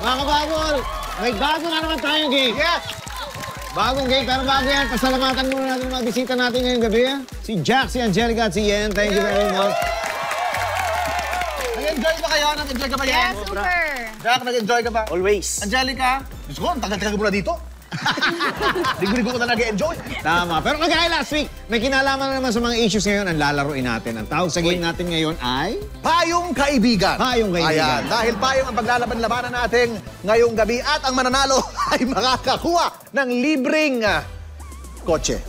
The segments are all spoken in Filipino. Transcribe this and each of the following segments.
Mga kababol, may bago na naman tayong game. Yes! Bagong game, pero bago yan, pasalamatan muna natin mga bisita natin ngayong gabi. Si Jack, si Angelica at si Yen. Thank you very much. Nag-enjoy ba kayo? Nag-enjoy ka ba yan? Yes, super. Jack, nag-enjoy ka ba? Always. Angelica? Diyos ko, ang tagal-tagal mo na dito. Ligo-ligo ko na nag-enjoy. Tama. Pero kagaya last week, may kinalaman na naman sa mga issues ngayon ang lalaroin natin. Ang tawag sa game natin ngayon ay... Payong Kaibigan. Payong Kaibigan. Ayan, dahil payong ang paglalaban-labanan natin ngayong gabi at ang mananalo ay makakakuha ng libreng kotse.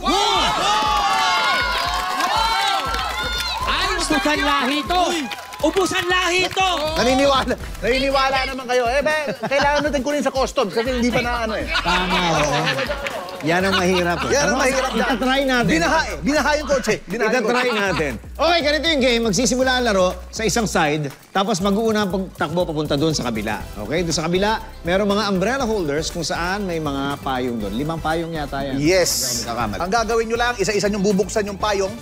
Ay, ubusan lahi to! Ubusan lahi to! Naniniwala naman kayo. Kailangan natin kunin sa customs kasi hindi pa na ano eh. Tama, oo. Yan ang mahirap. Yan ang mahirap dyan. Itatry natin. Binaha yung kotse. Itatry natin. Okay, ganito yung game. Magsisimula ang laro sa isang side, tapos mag-uuna ang takbo papunta doon sa kabila. Okay? Doon sa kabila, merong mga umbrella holders kung saan may mga payong doon. 5 payong yata yan. Yes. Ang gagawin nyo lang, isa-isa nyo bubuksan yung payong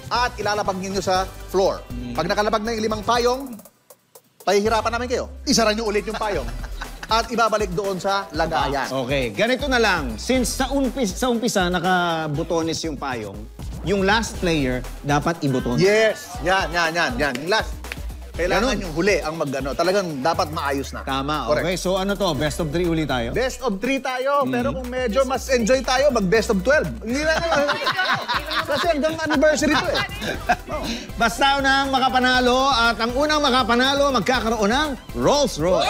at ilalapag nyo sa floor. Pag nakalapag na yung 5 payong, pahihirapan namin kayo. Isara nyo ulit yung payong at ibabalik doon sa lagayan. Okay, ganito na lang. Since sa umpisa nakabutones yung payong, yung last player dapat ibutones. Yes. Yan. Yung last. Kailangan yung huli ang mag-ano. Talagang dapat maayos na. Tama, Correct. okay. So ano to, best of 3 ulit tayo? Best of 3 tayo, pero kung medyo mas enjoy tayo, mag-best of 12. Hindi na kasi hanggang anniversary to eh. Basta unang makapanalo at ang unang makapanalo magkakaroon ng Rolls Royce.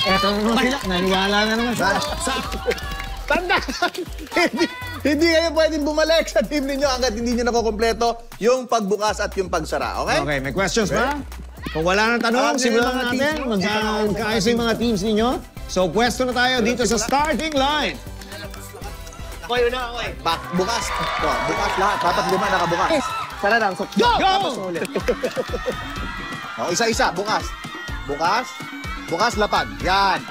Eto naman sila, naniwala na naman sila. Tanda! Hindi kayo pwedeng bumalik sa team ninyo hanggat hindi nyo nakukompleto yung pagbukas at yung pagsara, okay? Okay, may questions ba? Kung wala nang tanong, simulan na natin. Magkaayos yung mga teams ninyo. So, pwesto na tayo dito sa starting line. Ako yun na ako eh. Bukas. Bukas lahat. Dapat 5 nakabukas. Sana lang. So, Go! Isa-isa. Bukas. Bukas, lapag. Yan.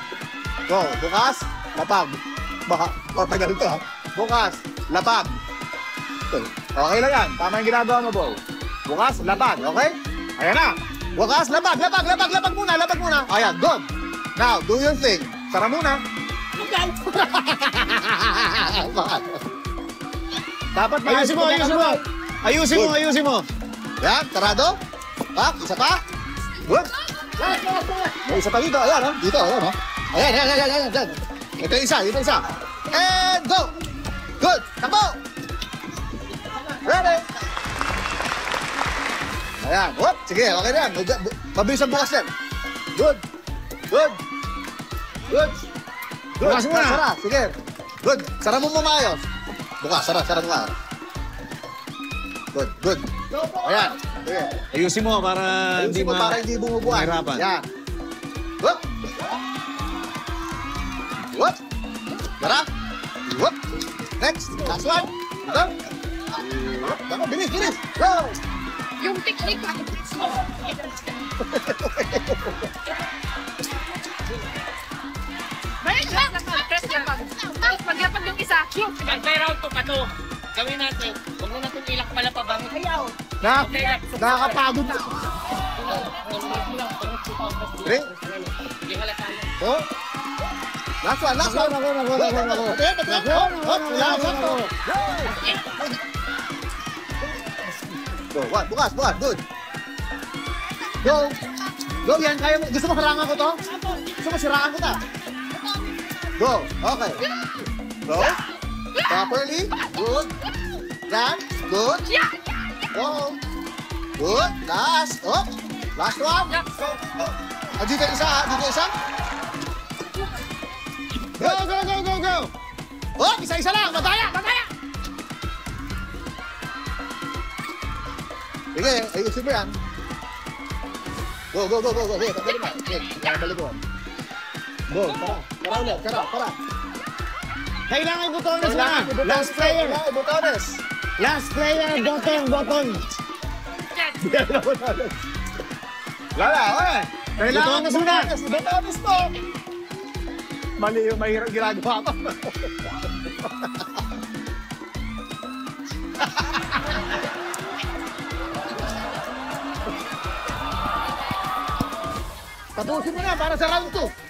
Go. Bukas, lapag. Baka, tagal ito ha. Bukas, lapag. Okay lang yan. Tama yung ginagawa mo, Bo. Bukas, lapag. Okay? Ayan na. Bukas, lapag muna. Ayan, good. Now, do your thing. Sara muna. Dapat Ayusin mo. Yan, tarado. Pak, isa pa. Good. May isa pa dito. Ayan, oh. Dito, ayan, oh. Ayan. Ito yung isa. And go. Good. Takbo. Ready. Ayan. Whoop. Sige, okay na yan. Mabilis ang bukas yan. Good. Bukas muna. Sara. Sige. Good. Sara mo maayos. Bukas. Sara mo. Good. Ayan. Sige. Ayusin mo para hindi bumubuan. mahirapan. Yan. Whoop. Tara. Whoop. Next. Last one. Ito. Whoop. Bilis. Go. Yung technique ako. Balik lang. Press lang pag. Tapos paglapag yung isa. May round to pa to. Gawin natin. Huwag mo natin ilak pala pa bang. Ayaw. Nakakapagod na. Ring. Oh. Last one. Go, one. Bukas. Good. Go, yan. Kaya mo. Gusto mo harangan ko to? Gusto mo siraan ko ta? Go. Okay. Go. Properly. Good. Yan. Good. Go. Good. Last. Oh. Last one. Dito isa. Go. Oh, isa lang. Mataya. Sige, ayusin mo yan. Go. Balik mo. Go, tara ulit. Kailangan butones na. Last player. Last player, button. Lala, oy. Kailangan muna. Butones mo. Mali yung mahirap ginagawa ko. Tapusin mo na para sa round 2.